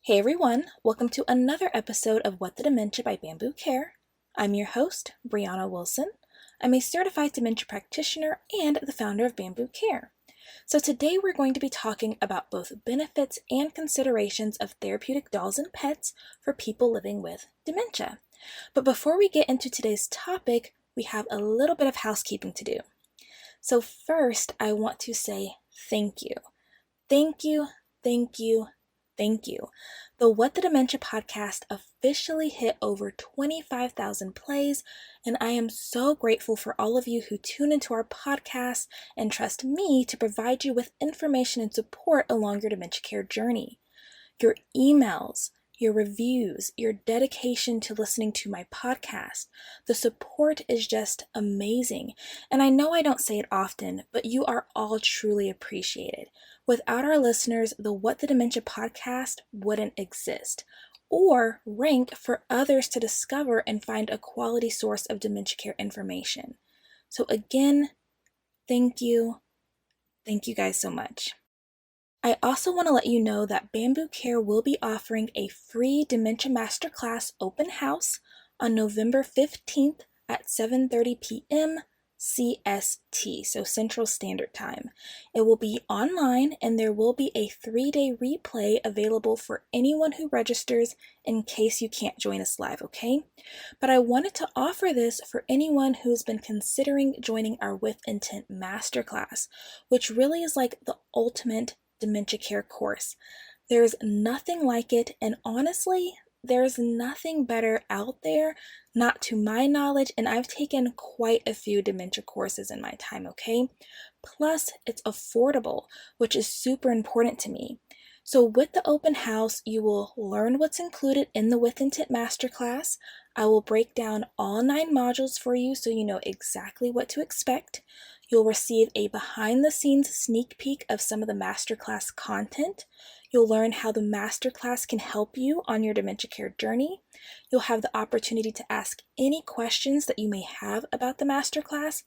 Hey everyone, welcome to another episode of What the Dementia by Bambu Care. I'm your host, Brianna Wilson. I'm a certified dementia practitioner and the founder of Bambu Care. So today we're going to be talking about both benefits and considerations of therapeutic dolls and pets for people living with dementia. But before we get into today's topic, we have a little bit of housekeeping to do. So first, I want to say thank you. Thank you, thank you, thank you. The What the Dementia podcast officially hit over 25,000 plays, and I am so grateful for all of you who tune into our podcast and trust me to provide you with information and support along your dementia care journey. Your emails, your reviews, your dedication to listening to my podcast. The support is just amazing. And I know I don't say it often, but you are all truly appreciated. Without our listeners, the What the Dementia podcast wouldn't exist or rank for others to discover and find a quality source of dementia care information. So again, thank you. Thank you guys so much. I also want to let you know that Bambu Care will be offering a free Dementia Masterclass open house on November 15th at 7:30 p.m. CST, so Central Standard Time. It will be online and there will be a 3-day replay available for anyone who registers in case you can't join us live, okay? But I wanted to offer this for anyone who's been considering joining our With Intent Masterclass, which really is like the ultimate dementia care course. There's nothing like it, and honestly, there's nothing better out there, not to my knowledge, and I've taken quite a few dementia courses in my time, okay? Plus, it's affordable, which is super important to me. So with the open house, you will learn what's included in the With Intent Masterclass. I will break down all 9 modules for you so you know exactly what to expect. You'll receive a behind-the-scenes sneak peek of some of the masterclass content. You'll learn how the masterclass can help you on your dementia care journey. You'll have the opportunity to ask any questions that you may have about the masterclass,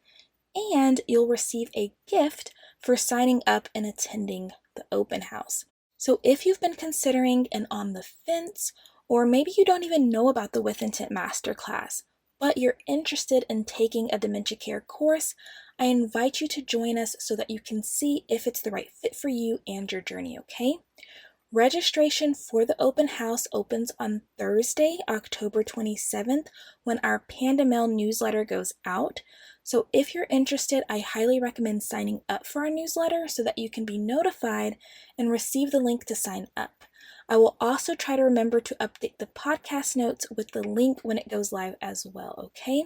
and you'll receive a gift for signing up and attending the open house. So if you've been considering and on the fence, or maybe you don't even know about the With Intent Masterclass, but you're interested in taking a dementia care course, I invite you to join us so that you can see if it's the right fit for you and your journey, okay? Registration for the open house opens on Thursday, October 27th, when our Panda Mail newsletter goes out. So if you're interested, I highly recommend signing up for our newsletter so that you can be notified and receive the link to sign up. I will also try to remember to update the podcast notes with the link when it goes live as well, okay?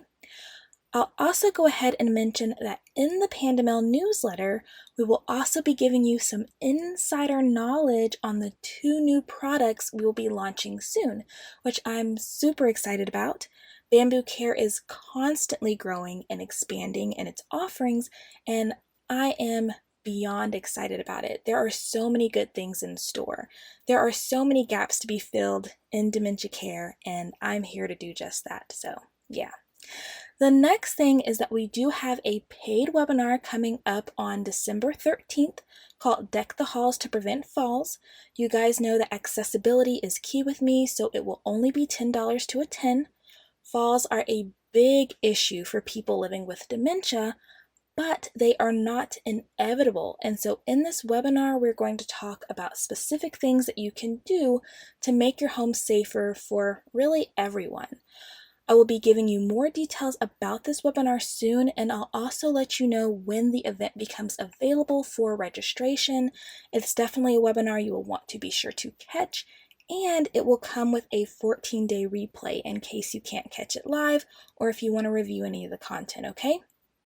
I'll also go ahead and mention that in the Panda Mail newsletter, we will also be giving you some insider knowledge on the 2 new products we will be launching soon, which I'm super excited about. Bambu Care is constantly growing and expanding in its offerings, and I am beyond excited about it. There are so many good things in store. There are so many gaps to be filled in dementia care, and I'm here to do just that. So, yeah. The next thing is that we do have a paid webinar coming up on December 13th called Deck the Halls to Prevent Falls. You guys know that accessibility is key with me, so it will only be $10 to attend. Falls are a big issue for people living with dementia, but they are not inevitable. And so in this webinar, we're going to talk about specific things that you can do to make your home safer for really everyone. I will be giving you more details about this webinar soon, and I'll also let you know when the event becomes available for registration. It's definitely a webinar you will want to be sure to catch, and it will come with a 14-day replay in case you can't catch it live or if you want to review any of the content, okay?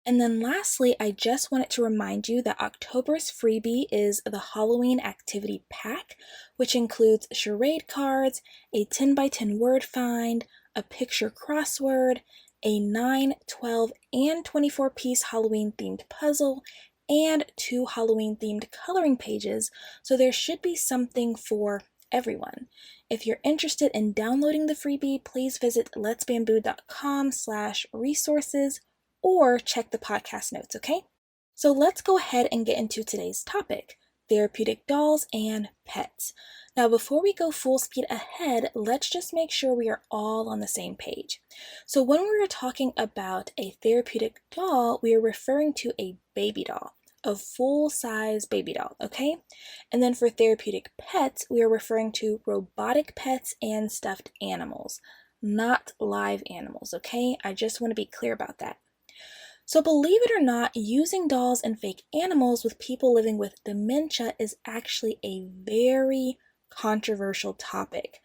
And then lastly, I just wanted to remind you that October's freebie is the Halloween Activity Pack, which includes charade cards, a 10x10 word find, a picture crossword, a 9, 12, and 24-piece Halloween-themed puzzle, and 2 Halloween-themed coloring pages, so there should be something for everyone. If you're interested in downloading the freebie, please visit letsbambu.com/resources or check the podcast notes, okay? So let's go ahead and get into today's topic, therapeutic dolls and pets. Now, before we go full speed ahead, let's just make sure we are all on the same page. So when we were talking about a therapeutic doll, we are referring to a baby doll, a full-size baby doll, okay? And then for therapeutic pets, we are referring to robotic pets and stuffed animals, not live animals, okay? I just want to be clear about that. So believe it or not, using dolls and fake animals with people living with dementia is actually a very controversial topic.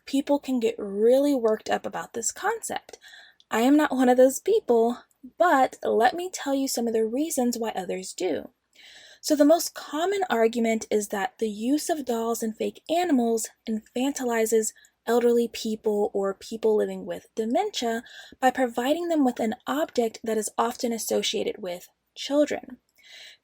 People can get really worked up about this concept. I am not one of those people, but let me tell you some of the reasons why others do. So the most common argument is that the use of dolls and fake animals infantilizes elderly people or people living with dementia by providing them with an object that is often associated with children.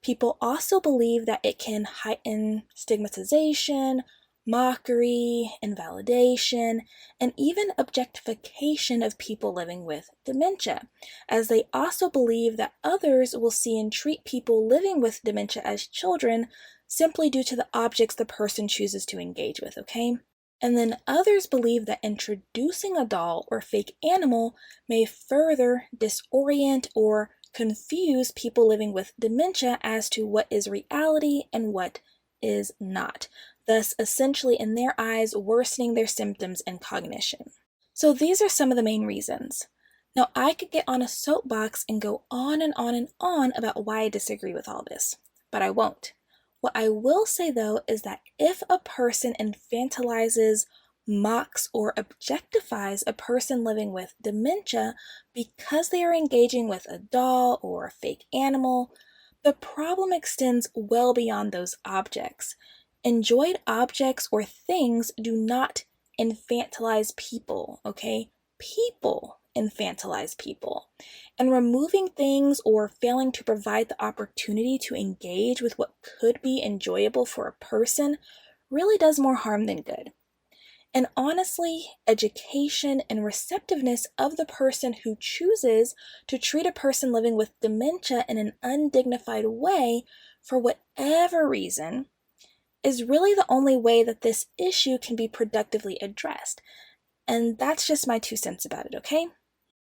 People also believe that it can heighten stigmatization, mockery, invalidation, and even objectification of people living with dementia, as they also believe that others will see and treat people living with dementia as children simply due to the objects the person chooses to engage with, okay? And then others believe that introducing a doll or fake animal may further disorient or confuse people living with dementia as to what is reality and what is not, thus essentially in their eyes worsening their symptoms and cognition. So these are some of the main reasons. Now I could get on a soapbox and go on and on and on about why I disagree with all this, but I won't. What I will say though is that if a person infantilizes, mocks, or objectifies a person living with dementia because they are engaging with a doll or a fake animal, the problem extends well beyond those objects. Enjoyed objects or things do not infantilize people, okay? People infantilize people. And removing things or failing to provide the opportunity to engage with what could be enjoyable for a person really does more harm than good. And honestly, education and receptiveness of the person who chooses to treat a person living with dementia in an undignified way for whatever reason is really the only way that this issue can be productively addressed. And that's just my 2 cents about it, okay?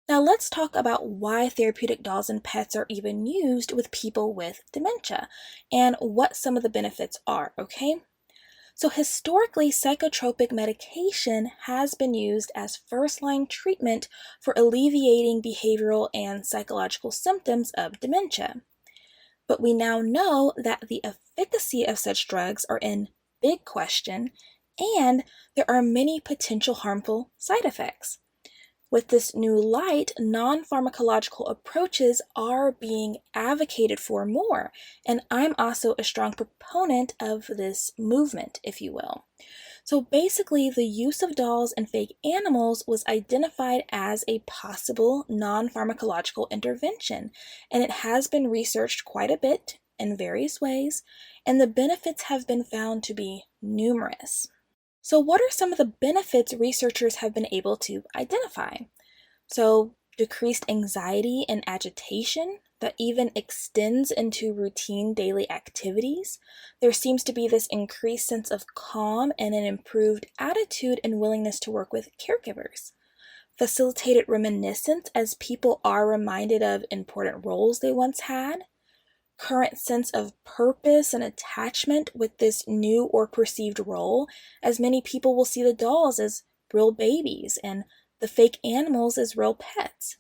Now let's talk about why therapeutic dolls and pets are even used with people with dementia and what some of the benefits are, okay? So historically, psychotropic medication has been used as first-line treatment for alleviating behavioral and psychological symptoms of dementia. But we now know that the efficacy of such drugs are in big question, and there are many potential harmful side effects. With this new light, non-pharmacological approaches are being advocated for more, and I'm also a strong proponent of this movement, if you will. So basically, the use of dolls and fake animals was identified as a possible non-pharmacological intervention, and it has been researched quite a bit in various ways, and the benefits have been found to be numerous. So what are some of the benefits researchers have been able to identify? So decreased anxiety and agitation that even extends into routine daily activities. There seems to be this increased sense of calm and an improved attitude and willingness to work with caregivers. Facilitated reminiscence as people are reminded of important roles they once had. Current sense of purpose and attachment with this new or perceived role, as many people will see the dolls as real babies and the fake animals as real pets.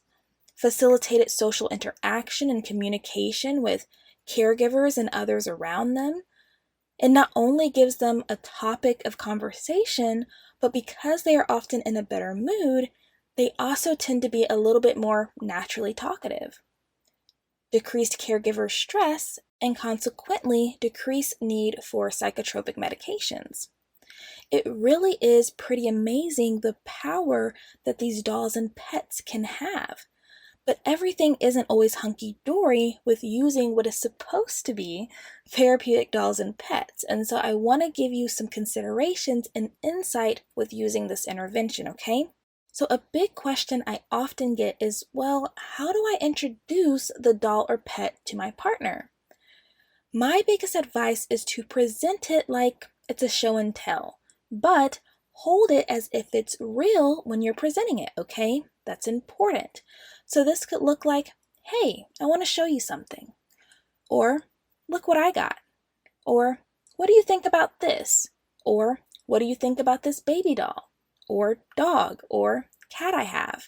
Facilitated social interaction and communication with caregivers and others around them. It not only gives them a topic of conversation, but because they are often in a better mood, they also tend to be a little bit more naturally talkative. Decreased caregiver stress, and consequently decreased need for psychotropic medications. It really is pretty amazing the power that these dolls and pets can have. But everything isn't always hunky-dory with using what is supposed to be therapeutic dolls and pets. And so I want to give you some considerations and insight with using this intervention, okay? So a big question I often get is, well, how do I introduce the doll or pet to my partner? My biggest advice is to present it like it's a show and tell, but hold it as if it's real when you're presenting it, okay? That's important. So this could look like, hey, I want to show you something. Or, look what I got. Or, what do you think about this? Or, what do you think about this baby doll? Or dog? Or cat I have?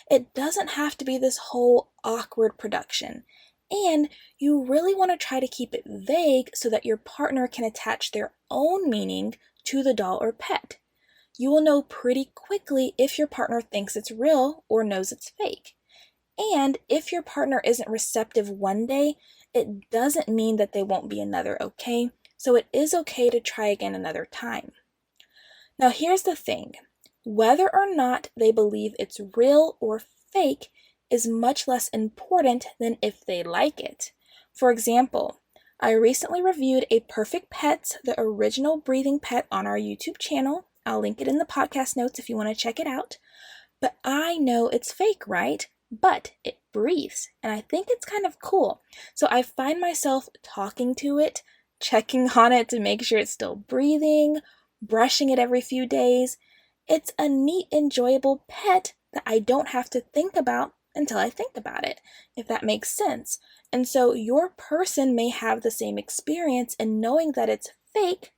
It doesn't have to be this whole awkward production. And you really want to try to keep it vague so that your partner can attach their own meaning to the doll or pet. You will know pretty quickly if your partner thinks it's real or knows it's fake. And if your partner isn't receptive one day, it doesn't mean that they won't be another, okay? So it is okay to try again another time. Now here's the thing. Whether or not they believe it's real or fake is much less important than if they like it. For example, I recently reviewed A Perfect Pets, the original breathing pet on our YouTube channel. I'll link it in the podcast notes if you want to check it out. But I know it's fake, right? But it breathes, and I think it's kind of cool. So I find myself talking to it, checking on it to make sure it's still breathing, brushing it every few days. It's a neat, enjoyable pet that I don't have to think about until I think about it, if that makes sense. And so your person may have the same experience in knowing that it's fake,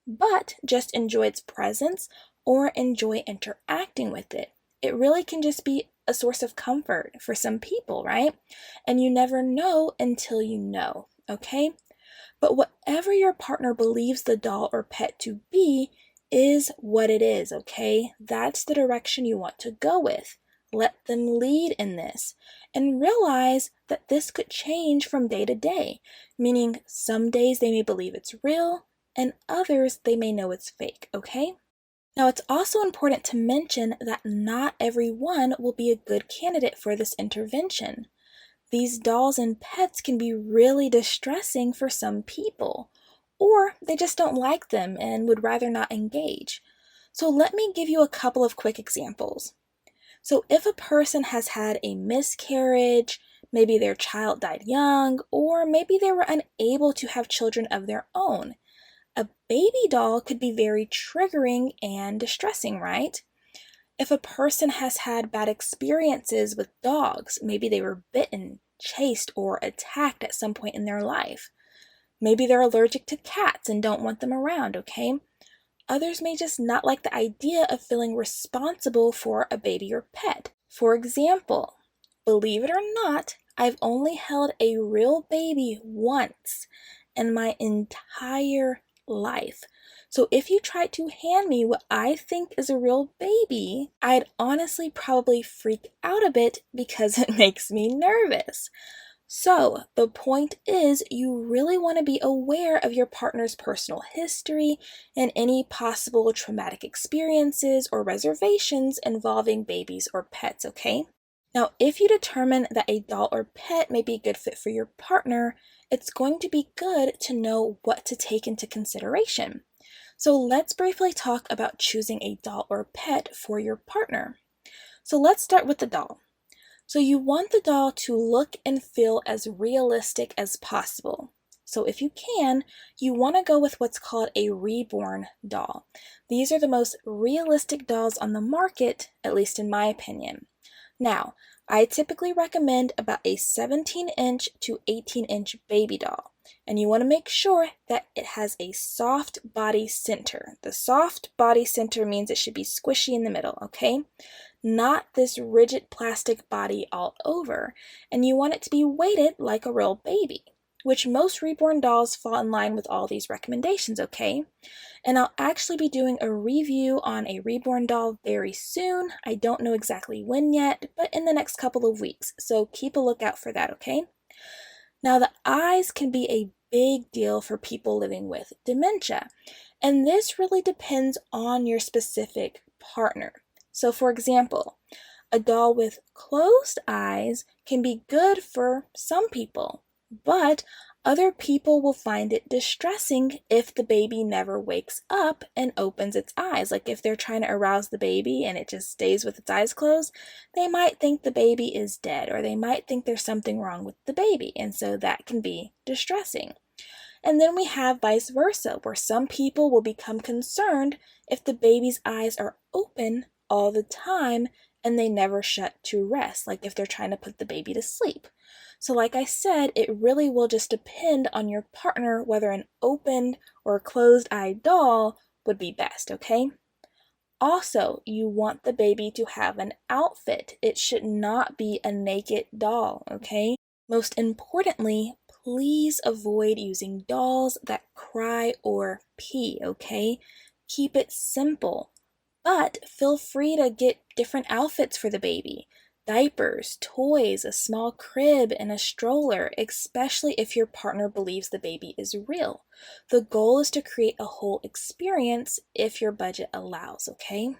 but just enjoy its presence or enjoy interacting with it. It really can just be a source of comfort for some people, right? And you never know until you know, okay? But whatever your partner believes the doll or pet to be is what it is, okay? That's the direction you want to go with. Let them lead in this and realize that this could change from day to day, meaning some days they may believe it's real and others they may know it's fake, okay? Now it's also important to mention that not everyone will be a good candidate for this intervention. These dolls and pets can be really distressing for some people, or they just don't like them and would rather not engage. So let me give you a couple of quick examples. So if a person has had a miscarriage, maybe their child died young, or maybe they were unable to have children of their own, a baby doll could be very triggering and distressing, right? If a person has had bad experiences with dogs, maybe they were bitten, chased, or attacked at some point in their life. Maybe they're allergic to cats and don't want them around, okay? Others may just not like the idea of feeling responsible for a baby or pet. For example, believe it or not, I've only held a real baby once in my entire life. So if you tried to hand me what I think is a real baby, I'd honestly probably freak out a bit because it makes me nervous. So the point is, you really want to be aware of your partner's personal history and any possible traumatic experiences or reservations involving babies or pets, okay? Now, if you determine that a doll or pet may be a good fit for your partner, it's going to be good to know what to take into consideration. So let's briefly talk about choosing a doll or pet for your partner. So let's start with the doll. So you want the doll to look and feel as realistic as possible. So if you can, you want to go with what's called a reborn doll. These are the most realistic dolls on the market, at least in my opinion. Now, I typically recommend about a 17-inch to 18-inch baby doll. And you want to make sure that it has a soft body center. The soft body center means it should be squishy in the middle, okay? Not this rigid plastic body all over. And you want it to be weighted like a real baby, which most reborn dolls fall in line with all these recommendations, okay? And I'll actually be doing a review on a reborn doll very soon. I don't know exactly when yet, but in the next couple of weeks. So keep a lookout for that, okay? Now, the eyes can be a big deal for people living with dementia, and this really depends on your specific partner. So, for example, a doll with closed eyes can be good for some people, but other people will find it distressing if the baby never wakes up and opens its eyes. Like if they're trying to arouse the baby and it just stays with its eyes closed, they might think the baby is dead, or they might think there's something wrong with the baby, and so that can be distressing. And then we have vice versa, where some people will become concerned if the baby's eyes are open all the time and they never shut to rest, like if they're trying to put the baby to sleep. So like I said, it really will just depend on your partner whether an opened or closed-eyed doll would be best, okay? Also, you want the baby to have an outfit. It should not be a naked doll, okay? Most importantly, please avoid using dolls that cry or pee, okay? Keep it simple, but feel free to get different outfits for the baby. Diapers, toys, a small crib, and a stroller, especially if your partner believes the baby is real. The goal is to create a whole experience if your budget allows, okay?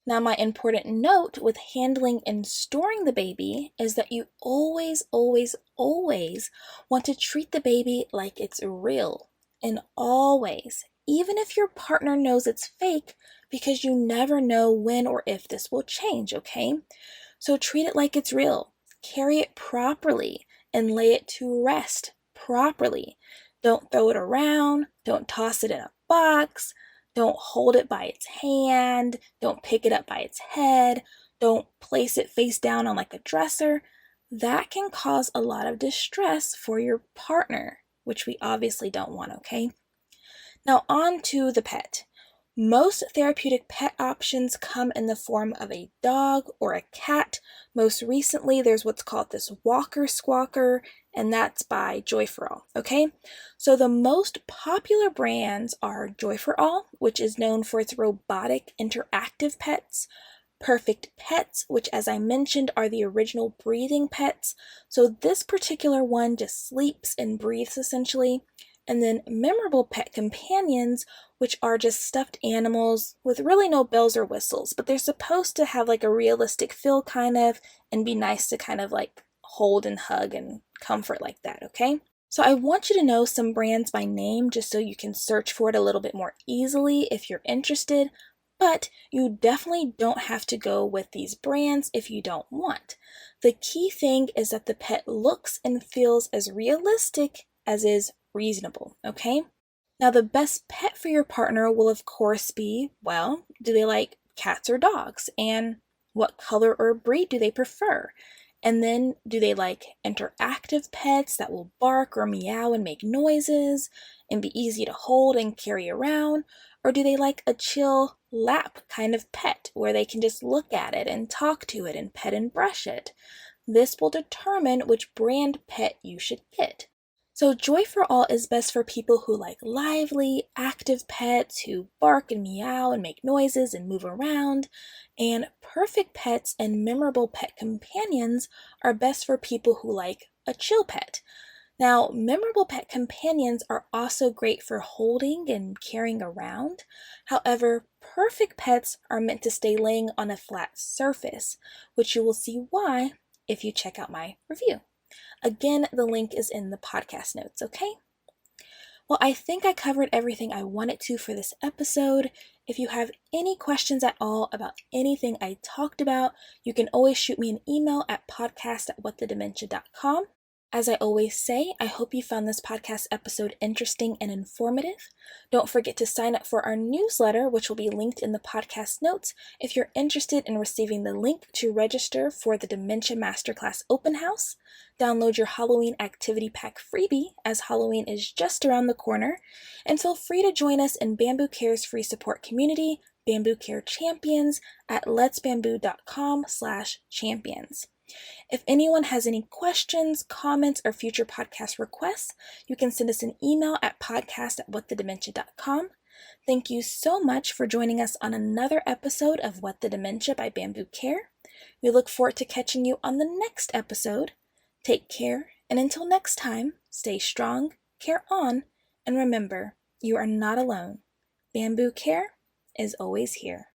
Now, my important note with handling and storing the baby is that you always, always, always want to treat the baby like it's real. And always, even if your partner knows it's fake, because you never know when or if this will change, okay? So treat it like it's real. Carry it properly and lay it to rest properly. Don't throw it around. Don't toss it in a box. Don't hold it by its hand. Don't pick it up by its head. Don't place it face down on like a dresser. That can cause a lot of distress for your partner, which we obviously don't want, okay? Now on to the pet. Most therapeutic pet options come in the form of a dog or a cat. Most recently, there's what's called this walker squawker, and that's by Joy for All, okay? So the most popular brands are Joy for All, which is known for its robotic interactive pets, Perfect Pets, which as I mentioned are the original breathing pets. So this particular one just sleeps and breathes essentially. And then Memorable Pet Companions, which are just stuffed animals with really no bells or whistles, but they're supposed to have like a realistic feel kind of and be nice to kind of like hold and hug and comfort like that, okay? So I want you to know some brands by name just so you can search for it a little bit more easily if you're interested, but you definitely don't have to go with these brands if you don't want. The key thing is that the pet looks and feels as realistic as is reasonable, okay? Now, the best pet for your partner will, of course, be, well, do they like cats or dogs? And what color or breed do they prefer? And then, do they like interactive pets that will bark or meow and make noises and be easy to hold and carry around? Or do they like a chill lap kind of pet where they can just look at it and talk to it and pet and brush it? This will determine which brand pet you should get. So Joy for All is best for people who like lively, active pets who bark and meow and make noises and move around. And Perfect Pets and Memorable Pet Companions are best for people who like a chill pet. Now, Memorable Pet Companions are also great for holding and carrying around. However, Perfect Pets are meant to stay laying on a flat surface, which you will see why if you check out my review. Again, the link is in the podcast notes, okay? Well, I think I covered everything I wanted to for this episode. If you have any questions at all about anything I talked about, you can always shoot me an email at podcast@whatthedementia.com. As I always say, I hope you found this podcast episode interesting and informative. Don't forget to sign up for our newsletter, which will be linked in the podcast notes if you're interested in receiving the link to register for the Dementia Masterclass Open House. Download your Halloween activity pack freebie, as Halloween is just around the corner, and feel free to join us in Bambu Care's free support community, Bambu Care Champions, at letsbambu.com/champions. If anyone has any questions, comments, or future podcast requests, you can send us an email at podcast@whatthedementia.com. Thank you so much for joining us on another episode of What the Dementia by Bambu Care. We look forward to catching you on the next episode. Take care, and until next time, stay strong, care on, and remember, you are not alone. Bambu Care is always here.